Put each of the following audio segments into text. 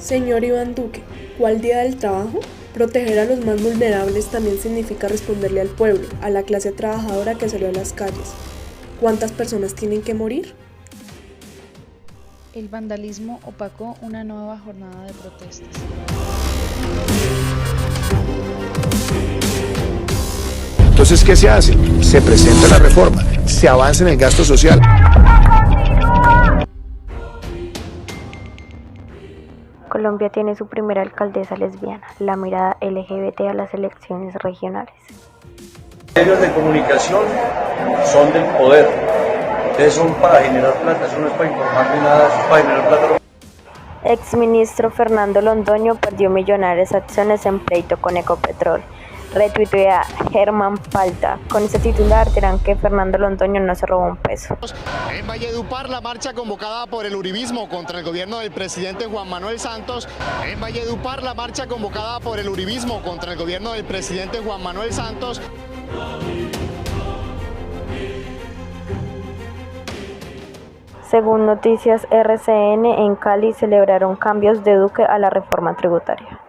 Señor Iván Duque, ¿cuál día del trabajo? Proteger a los más vulnerables también significa responderle al pueblo, a la clase trabajadora que salió a las calles. ¿Cuántas personas tienen que morir? El vandalismo opacó una nueva jornada de protestas. Entonces, ¿qué se hace? Se presenta la reforma, se avanza en el gasto social. Colombia tiene su primera alcaldesa lesbiana, la mirada LGBT a las elecciones regionales. Los medios de comunicación son del poder, ustedes son para generar plata, eso no es para informar ni nada, eso es para generar plata. Exministro Fernando Londoño perdió millonarias acciones en pleito con Ecopetrol. Retuitea Germán Falta. Con este titular dirán que Fernando Londoño no se robó un peso. En Valledupar, la marcha convocada por el uribismo contra el gobierno del presidente Juan Manuel Santos. En Valledupar, la marcha convocada por el uribismo contra el gobierno del presidente Juan Manuel Santos. Según Noticias RCN, en Cali celebraron cambios de Duque a la reforma tributaria.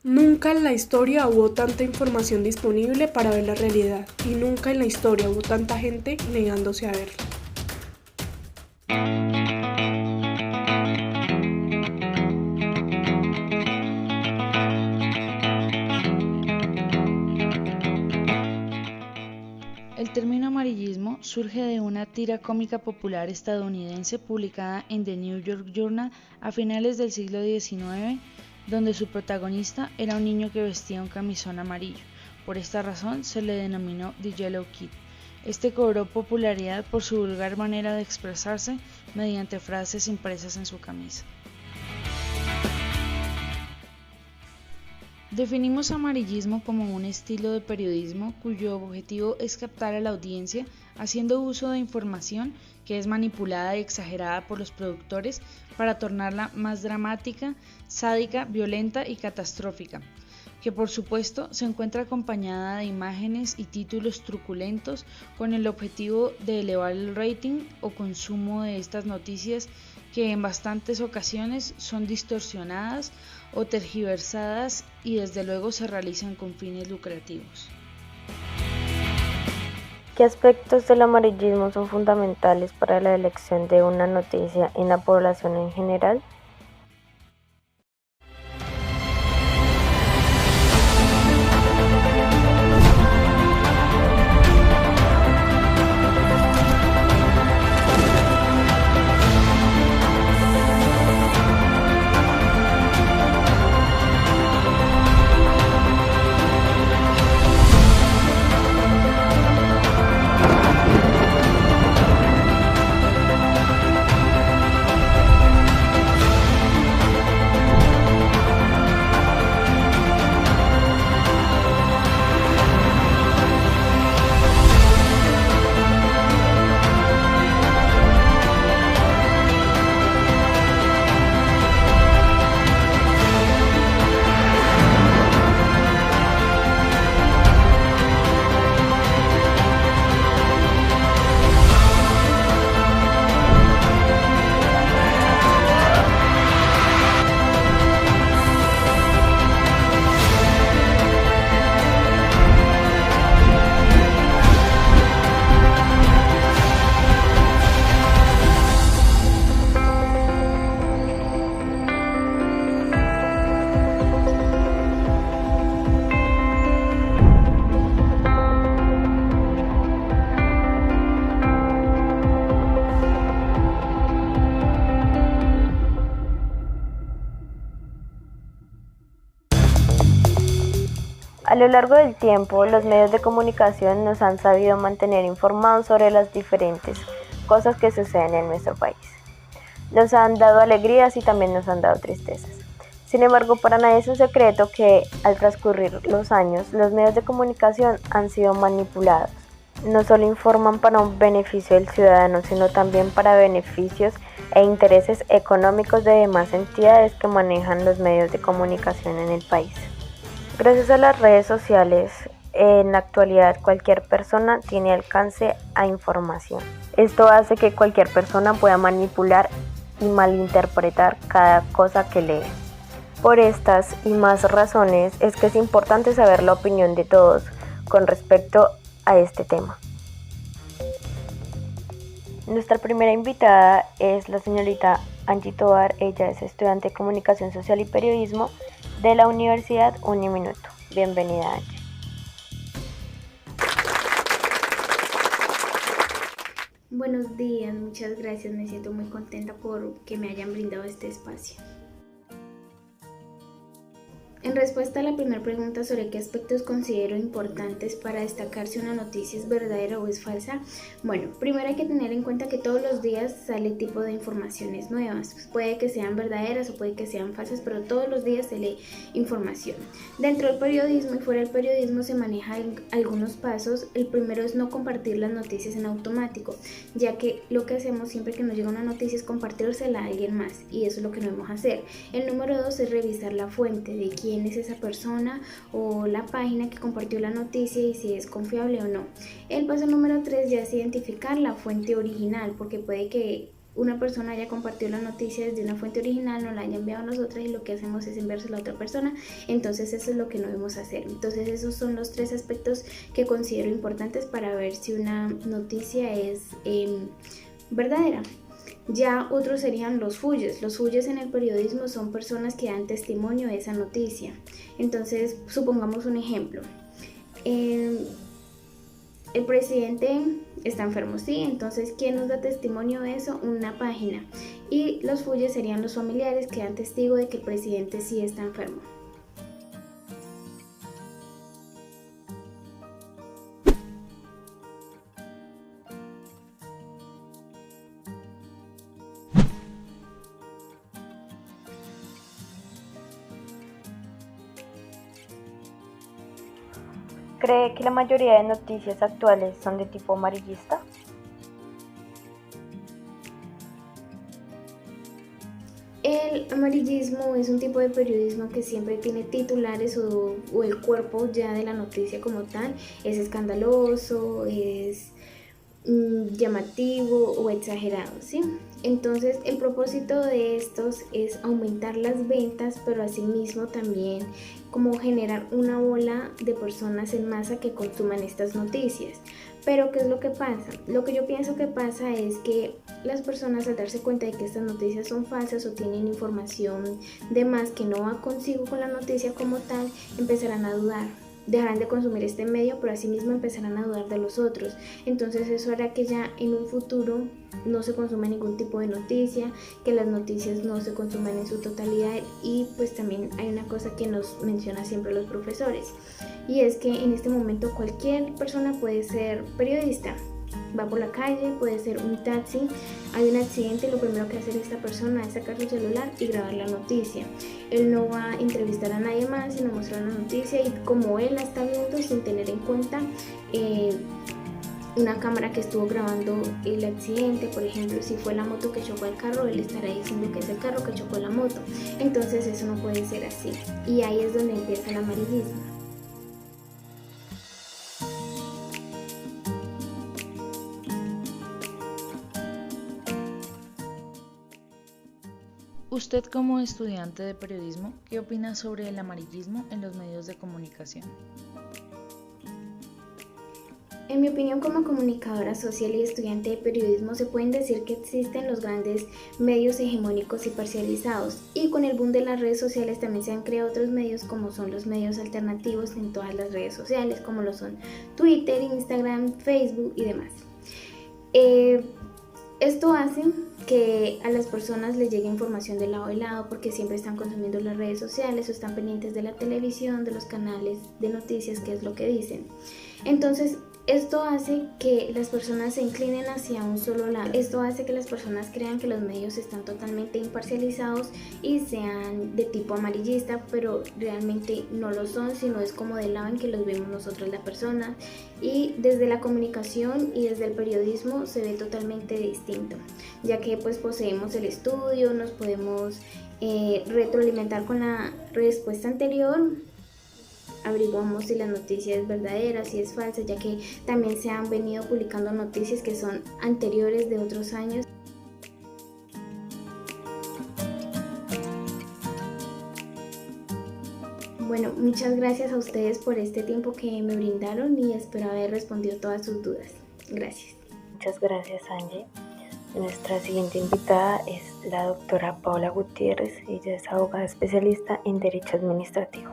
Nunca en la historia hubo tanta información disponible para ver la realidad, y nunca en la historia hubo tanta gente negándose a verla. El término amarillismo surge de una tira cómica popular estadounidense publicada en The New York Journal a finales del siglo XIX, donde su protagonista era un niño que vestía un camisón amarillo. Por esta razón se le denominó The Yellow Kid. Este cobró popularidad por su vulgar manera de expresarse mediante frases impresas en su camisa. Definimos amarillismo como un estilo de periodismo cuyo objetivo es captar a la audiencia haciendo uso de información que es manipulada y exagerada por los productores para tornarla más dramática, sádica, violenta y catastrófica, que por supuesto se encuentra acompañada de imágenes y títulos truculentos con el objetivo de elevar el rating o consumo de estas noticias que en bastantes ocasiones son distorsionadas o tergiversadas y desde luego se realizan con fines lucrativos. ¿Qué aspectos del amarillismo son fundamentales para la elección de una noticia en la población en general? A lo largo del tiempo, los medios de comunicación nos han sabido mantener informados sobre las diferentes cosas que suceden en nuestro país. Nos han dado alegrías y también nos han dado tristezas. Sin embargo, para nadie es un secreto que al transcurrir los años, los medios de comunicación han sido manipulados. No solo informan para un beneficio del ciudadano, sino también para beneficios e intereses económicos de demás entidades que manejan los medios de comunicación en el país. Gracias a las redes sociales, en la actualidad cualquier persona tiene alcance a información. Esto hace que cualquier persona pueda manipular y malinterpretar cada cosa que lee. Por estas y más razones es que es importante saber la opinión de todos con respecto a este tema. Nuestra primera invitada es la señorita Angie Tovar. Ella es estudiante de Comunicación Social y Periodismo de la Universidad Uniminuto. Bienvenida, Angie. Buenos días, muchas gracias. Me siento muy contenta por que me hayan brindado este espacio. En respuesta a la primera pregunta sobre qué aspectos considero importantes para destacar si una noticia es verdadera o es falsa, bueno, primero hay que tener en cuenta que todos los días sale tipo de informaciones nuevas. Puede que sean verdaderas o puede que sean falsas, pero todos los días se lee información. Dentro del periodismo y fuera del periodismo se manejan algunos pasos. El primero es no compartir las noticias en automático, ya que lo que hacemos siempre que nos llega una noticia es compartírsela a alguien más, y eso es lo que no debemos hacer. El número 2 es revisar la fuente de quién es esa persona o la página que compartió la noticia y si es confiable o no. El paso número 3 ya es identificar la fuente original, porque puede que una persona haya compartido la noticia desde una fuente original, nos la haya enviado a nosotras y lo que hacemos es enviársela a otra persona. Entonces eso es lo que no debemos hacer. Entonces esos son los 3 aspectos que considero importantes para ver si una noticia es verdadera. Ya otros serían los fuyes. Los fuyes en el periodismo son personas que dan testimonio de esa noticia. Entonces, supongamos un ejemplo. El presidente está enfermo, ¿sí? Entonces, ¿quién nos da testimonio de eso? Una página. Y los fuyes serían los familiares que dan testigo de que el presidente sí está enfermo. ¿Cree que la mayoría de noticias actuales son de tipo amarillista? El amarillismo es un tipo de periodismo que siempre tiene titulares o el cuerpo ya de la noticia como tal es escandaloso, es llamativo o exagerado, ¿sí? Entonces el propósito de estos es aumentar las ventas, pero asimismo también como generar una ola de personas en masa que consuman estas noticias. Pero ¿qué es lo que pasa? Lo que yo pienso que pasa es que las personas, al darse cuenta de que estas noticias son falsas o tienen información de más que no va consigo con la noticia como tal, empezarán a dudar. Dejarán de consumir este medio, pero asimismo empezarán a dudar de los otros. Entonces eso hará que ya en un futuro no se consuma ningún tipo de noticia, que las noticias no se consuman en su totalidad. Y pues también hay una cosa que nos menciona siempre los profesores, y es que en este momento cualquier persona puede ser periodista. Va por la calle, puede ser un taxi, hay un accidente y lo primero que hace esta persona es sacar su celular y grabar la noticia. Él no va a entrevistar a nadie más, sino mostrar la noticia, y como él la está viendo sin tener en cuenta una cámara que estuvo grabando el accidente, por ejemplo, si fue la moto que chocó el carro, él estará diciendo que es el carro que chocó la moto. Entonces eso no puede ser así, y ahí es donde empieza el amarillismo. Usted como estudiante de periodismo, ¿qué opina sobre el amarillismo en los medios de comunicación? En mi opinión, como comunicadora social y estudiante de periodismo, se pueden decir que existen los grandes medios hegemónicos y parcializados, y con el boom de las redes sociales también se han creado otros medios, como son los medios alternativos en todas las redes sociales, como lo son Twitter, Instagram, Facebook y demás. Esto hace que a las personas les llegue información de lado a lado porque siempre están consumiendo las redes sociales o están pendientes de la televisión, de los canales de noticias, que es lo que dicen. Entonces, esto hace que las personas se inclinen hacia un solo lado. Esto hace que las personas crean que los medios están totalmente imparcializados y sean de tipo amarillista, pero realmente no lo son, sino es como del lado en que los vemos nosotros la persona. Y desde la comunicación y desde el periodismo se ve totalmente distinto, ya que pues poseemos el estudio, nos podemos retroalimentar con la respuesta anterior. Averiguamos si la noticia es verdadera, si es falsa, ya que también se han venido publicando noticias que son anteriores de otros años. Bueno, muchas gracias a ustedes por este tiempo que me brindaron y espero haber respondido todas sus dudas. Gracias. Muchas gracias, Angie. Nuestra siguiente invitada es la doctora Paula Gutiérrez. Ella es abogada especialista en Derecho Administrativo.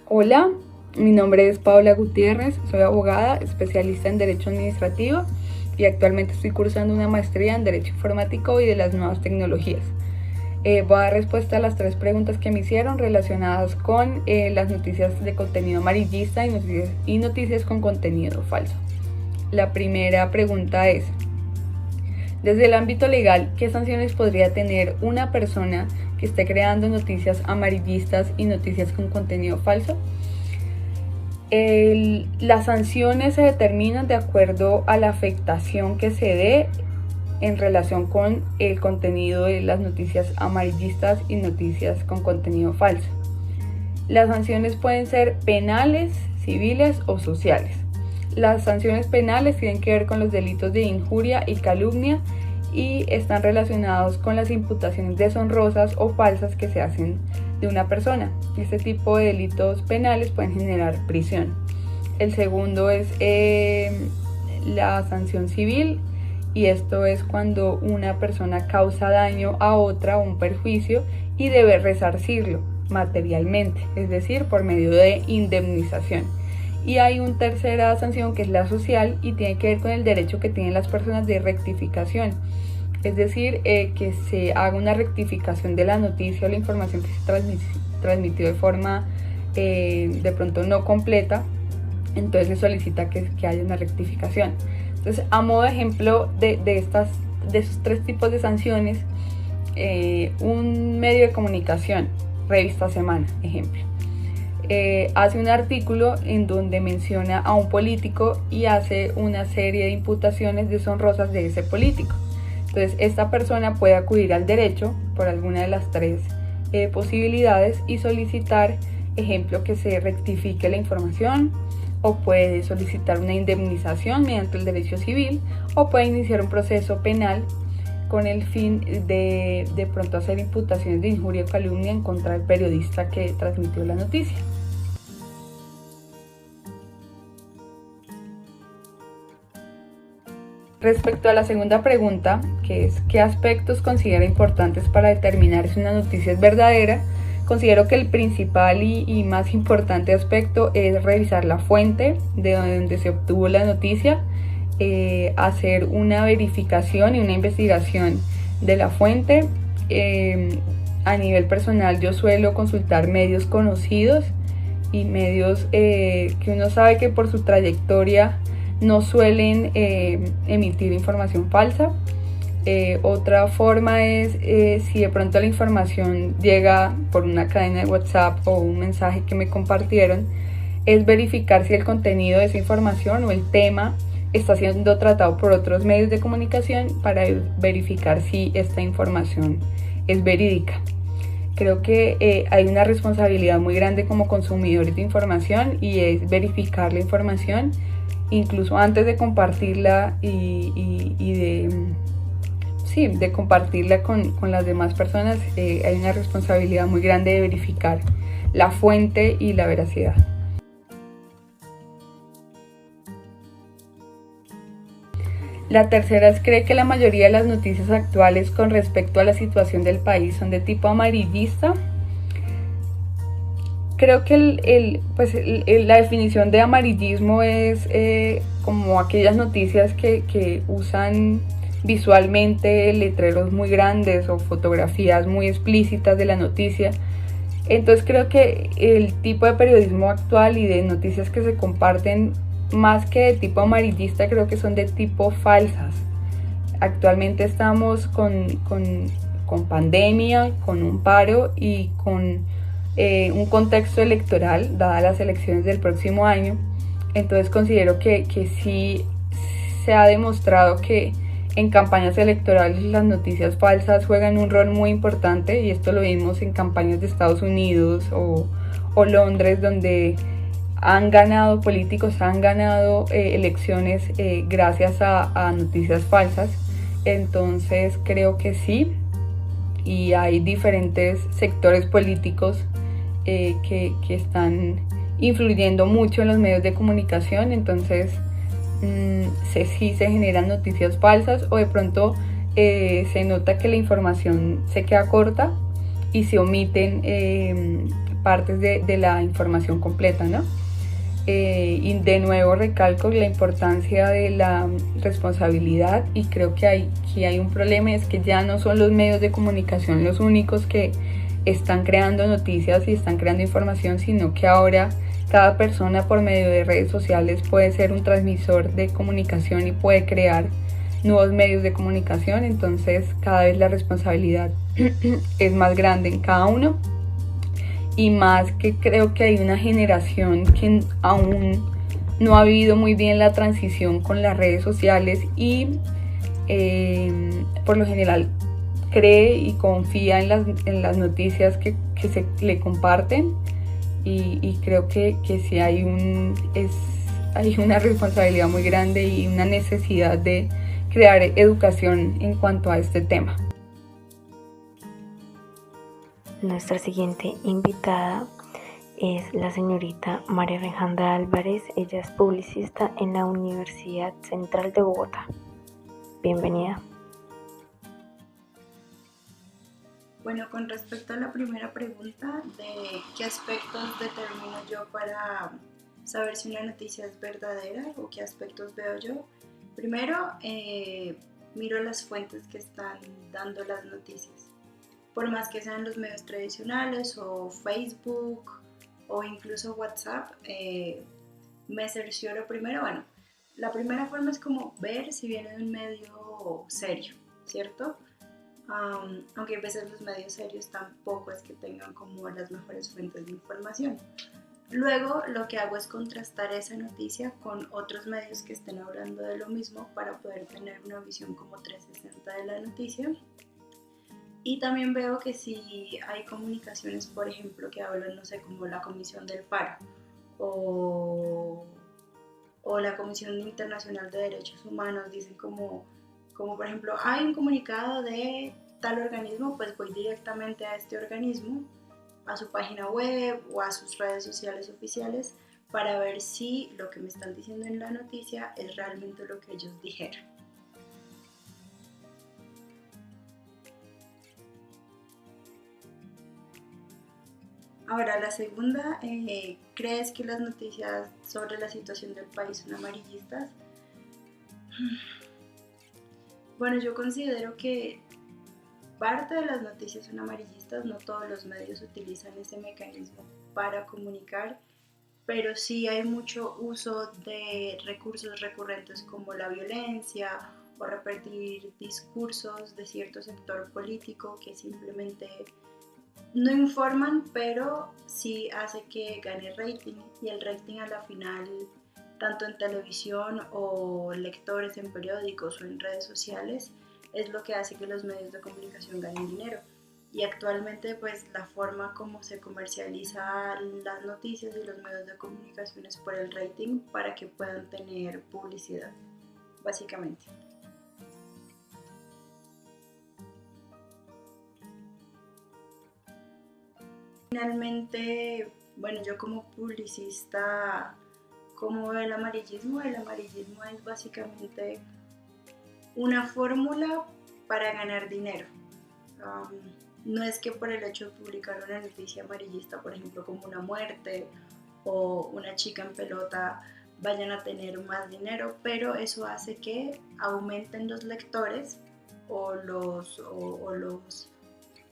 Hola, mi nombre es Paula Gutiérrez, soy abogada, especialista en Derecho Administrativo y actualmente estoy cursando una maestría en Derecho Informático y de las nuevas tecnologías. Voy a dar respuesta a las 3 preguntas que me hicieron relacionadas con las noticias de contenido amarillista y noticias con contenido falso. La primera pregunta es: desde el ámbito legal, ¿qué sanciones podría tener una persona que esté creando noticias amarillistas y noticias con contenido falso? Las sanciones se determinan de acuerdo a la afectación que se dé en relación con el contenido de las noticias amarillistas y noticias con contenido falso. Las sanciones pueden ser penales, civiles o sociales. Las sanciones penales tienen que ver con los delitos de injuria y calumnia y están relacionados con las imputaciones deshonrosas o falsas que se hacen de una persona. Este tipo de delitos penales pueden generar prisión. El segundo es la sanción civil, y esto es cuando una persona causa daño a otra o un perjuicio y debe resarcirlo materialmente, es decir, por medio de indemnización. Y hay una tercera sanción que es la social y tiene que ver con el derecho que tienen las personas de rectificación, es decir, que se haga una rectificación de la noticia o la información que se transmitió de forma de pronto no completa, entonces se solicita que haya una rectificación. Entonces, a modo de ejemplo de esos 3 tipos de sanciones, un medio de comunicación, Revista Semana, ejemplo, hace un artículo en donde menciona a un político y hace una serie de imputaciones deshonrosas de ese político. Entonces, esta persona puede acudir al derecho por alguna de las 3 posibilidades y solicitar, ejemplo, que se rectifique la información, o puede solicitar una indemnización mediante el derecho civil, o puede iniciar un proceso penal con el fin de pronto hacer imputaciones de injuria o calumnia en contra del periodista que transmitió la noticia. Respecto a la segunda pregunta, que es ¿qué aspectos considera importantes para determinar si una noticia es verdadera? Considero que el principal y más importante aspecto es revisar la fuente de donde se obtuvo la noticia, hacer una verificación y una investigación de la fuente. A nivel personal yo suelo consultar medios conocidos y medios que uno sabe que por su trayectoria no suelen emitir información falsa. Otra forma es si de pronto la información llega por una cadena de WhatsApp o un mensaje que me compartieron, es verificar si el contenido de esa información o el tema está siendo tratado por otros medios de comunicación para verificar si esta información es verídica. Creo que hay una responsabilidad muy grande como consumidores de información y es verificar la información incluso antes de compartirla de compartirla con las demás personas. Hay una responsabilidad muy grande de verificar la fuente y la veracidad. La tercera es: ¿cree que la mayoría de las noticias actuales con respecto a la situación del país son de tipo amarillista? Creo que la definición de amarillismo es como aquellas noticias que usan visualmente letreros muy grandes o fotografías muy explícitas de la noticia. Entonces creo que el tipo de periodismo actual y de noticias que se comparten, más que de tipo amarillista, creo que son de tipo falsas. Actualmente estamos con pandemia, con un paro y con un contexto electoral, dadas las elecciones del próximo año. Entonces considero que sí se ha demostrado que en campañas electorales las noticias falsas juegan un rol muy importante, y esto lo vimos en campañas de Estados Unidos o Londres, donde políticos han ganado elecciones gracias a noticias falsas. Entonces creo que sí, y hay diferentes sectores políticos que están influyendo mucho en los medios de comunicación. Entonces sí se generan noticias falsas, o de pronto se nota que la información se queda corta y se omiten partes de la información completa, ¿no? Y de nuevo recalco la importancia de la responsabilidad, y creo que aquí hay un problema, es que ya no son los medios de comunicación los únicos que están creando noticias y están creando información, sino que ahora cada persona por medio de redes sociales puede ser un transmisor de comunicación y puede crear nuevos medios de comunicación. Entonces cada vez la responsabilidad es más grande en cada uno, y más que creo que hay una generación que aún no ha vivido muy bien la transición con las redes sociales y por lo general cree y confía en las noticias que se le comparten, y creo que sí hay una responsabilidad muy grande y una necesidad de crear educación en cuanto a este tema. Nuestra siguiente invitada es la señorita María Alejandra Álvarez. Ella es publicista en la Universidad Central de Bogotá. Bienvenida. Bueno, con respecto a la primera pregunta de qué aspectos determino yo para saber si una noticia es verdadera o qué aspectos veo yo, primero miro las fuentes que están dando las noticias. Por más que sean los medios tradicionales o Facebook o incluso WhatsApp, me cercioro primero, bueno, la primera forma es como ver si viene de un medio serio, ¿cierto? Aunque a veces los medios serios tampoco es que tengan como las mejores fuentes de información. Luego lo que hago es contrastar esa noticia con otros medios que estén hablando de lo mismo para poder tener una visión como 360 de la noticia. Y también veo que si hay comunicaciones, por ejemplo, que hablan, no sé, como la Comisión del Paro o la Comisión Internacional de Derechos Humanos, dicen como por ejemplo, hay un comunicado de tal organismo, pues voy directamente a este organismo, a su página web o a sus redes sociales oficiales para ver si lo que me están diciendo en la noticia es realmente lo que ellos dijeron. Ahora, la segunda, ¿crees que las noticias sobre la situación del país son amarillistas? Bueno, yo considero que parte de las noticias son amarillistas, no todos los medios utilizan ese mecanismo para comunicar, pero sí hay mucho uso de recursos recurrentes como la violencia o repetir discursos de cierto sector político que simplemente no informan, pero sí hace que gane rating, y el rating a la final, tanto en televisión o lectores en periódicos o en redes sociales, es lo que hace que los medios de comunicación ganen dinero. Y actualmente pues la forma como se comercializan las noticias y los medios de comunicación es por el rating, para que puedan tener publicidad, básicamente. Finalmente, bueno, yo como publicista, ¿cómo veo el amarillismo? El amarillismo es básicamente una fórmula para ganar dinero. No es que por el hecho de publicar una noticia amarillista, por ejemplo, como una muerte o una chica en pelota, vayan a tener más dinero, pero eso hace que aumenten los lectores o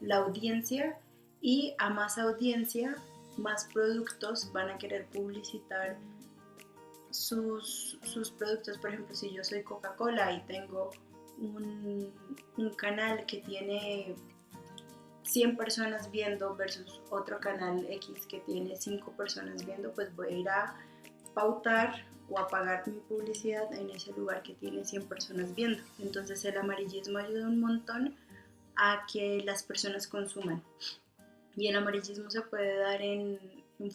la audiencia, y a más audiencia, más productos van a querer publicitar sus productos. Por ejemplo, si yo soy Coca-Cola y tengo un canal que tiene 100 personas viendo versus otro canal X que tiene 5 personas viendo, pues voy a ir a pautar o a pagar mi publicidad en ese lugar que tiene 100 personas viendo. Entonces el amarillismo ayuda un montón a que las personas consuman. Y el amarillismo se puede dar en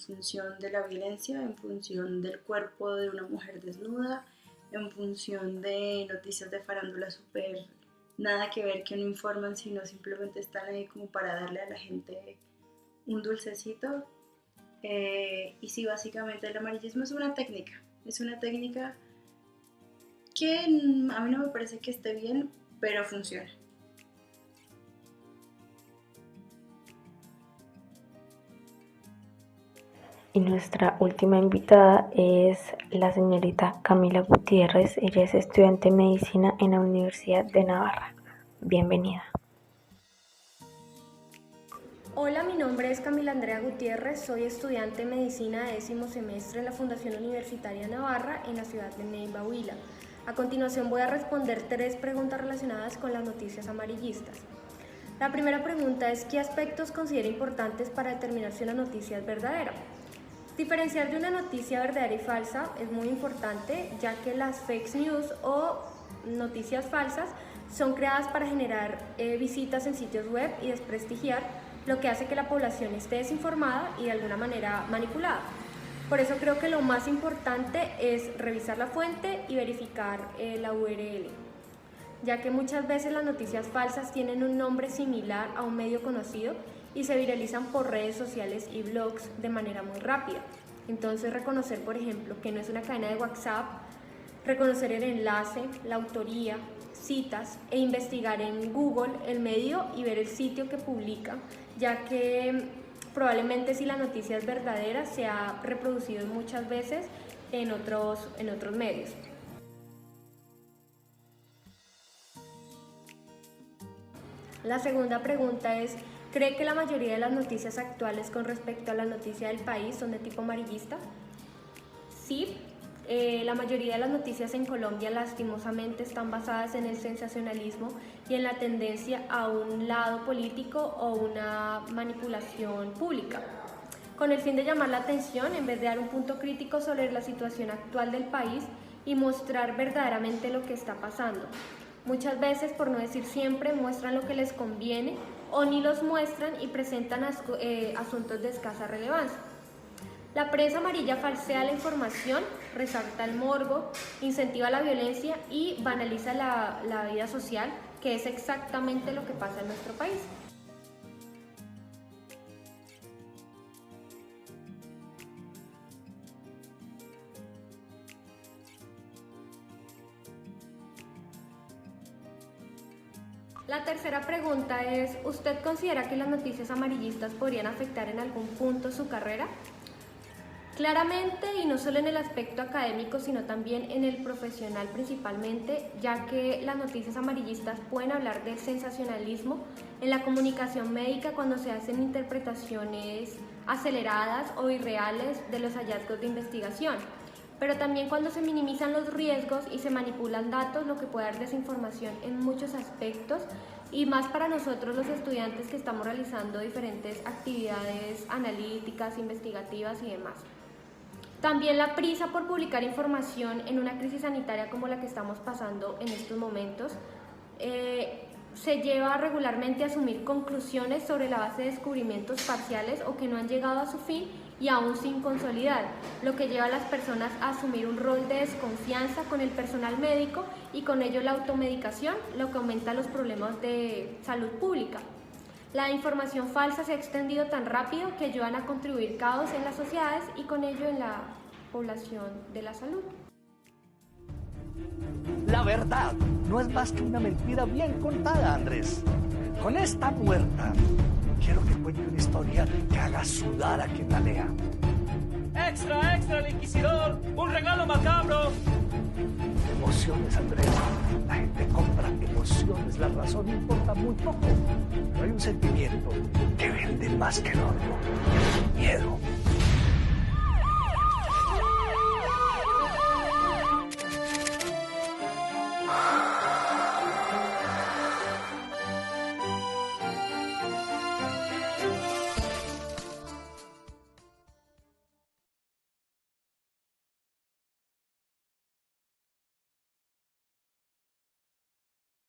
función de la violencia, en función del cuerpo de una mujer desnuda, en función de noticias de farándula súper nada que ver, que no informan, sino simplemente están ahí como para darle a la gente un dulcecito. Y sí, básicamente el amarillismo es una técnica que a mí no me parece que esté bien, pero funciona. Y nuestra última invitada es la señorita Camila Gutiérrez. Ella es estudiante de medicina en la Universidad de Navarra. Bienvenida. Hola, mi nombre es Camila Andrea Gutiérrez, soy estudiante de medicina de 10º semestre en la Fundación Universitaria Navarra en la ciudad de Neiva, Huila. A continuación voy a responder 3 preguntas relacionadas con las noticias amarillistas. La primera pregunta es: ¿qué aspectos considera importantes para determinar si una noticia es verdadera? Diferenciar de una noticia verdadera y falsa es muy importante, ya que las fake news o noticias falsas son creadas para generar visitas en sitios web y desprestigiar, lo que hace que la población esté desinformada y de alguna manera manipulada. Por eso creo que lo más importante es revisar la fuente y verificar la URL, ya que muchas veces las noticias falsas tienen un nombre similar a un medio conocido y se viralizan por redes sociales y blogs de manera muy rápida. Entonces, reconocer, por ejemplo, que no es una cadena de WhatsApp, reconocer el enlace, la autoría, citas e investigar en Google el medio y ver el sitio que publica, ya que probablemente si la noticia es verdadera se ha reproducido muchas veces en otros medios. La segunda pregunta es: ¿cree que la mayoría de las noticias actuales con respecto a la noticia del país son de tipo amarillista? Sí, la mayoría de las noticias en Colombia lastimosamente están basadas en el sensacionalismo y en la tendencia a un lado político o una manipulación pública, con el fin de llamar la atención en vez de dar un punto crítico sobre la situación actual del país y mostrar verdaderamente lo que está pasando. Muchas veces, por no decir siempre, muestran lo que les conviene o ni los muestran y presentan asuntos de escasa relevancia. La prensa amarilla falsea la información, resalta el morbo, incentiva la violencia y banaliza la vida social, que es exactamente lo que pasa en nuestro país. La tercera pregunta es: ¿usted considera que las noticias amarillistas podrían afectar en algún punto su carrera? Claramente, y no solo en el aspecto académico, sino también en el profesional principalmente, ya que las noticias amarillistas pueden hablar del sensacionalismo en la comunicación médica cuando se hacen interpretaciones aceleradas o irreales de los hallazgos de investigación, pero también cuando se minimizan los riesgos y se manipulan datos, lo que puede dar desinformación en muchos aspectos, y más para nosotros los estudiantes que estamos realizando diferentes actividades analíticas, investigativas y demás. También la prisa por publicar información en una crisis sanitaria como la que estamos pasando en estos momentos se lleva regularmente a asumir conclusiones sobre la base de descubrimientos parciales o que no han llegado a su fin y aún sin consolidar, lo que lleva a las personas a asumir un rol de desconfianza con el personal médico y con ello la automedicación, lo que aumenta los problemas de salud pública. La información falsa se ha extendido tan rápido que ayudan a contribuir caos en las sociedades y con ello en la población de la salud. La verdad no es más que una mentira bien contada, Andrés. Con esta puerta quiero que cuente una historia que haga sudar a quien la lea. ¡Extra, extra, el inquisidor! ¡Un regalo macabro! Emociones, Andrés. La gente compra emociones. La razón importa muy poco. Pero hay un sentimiento que vende más que el oro. Miedo.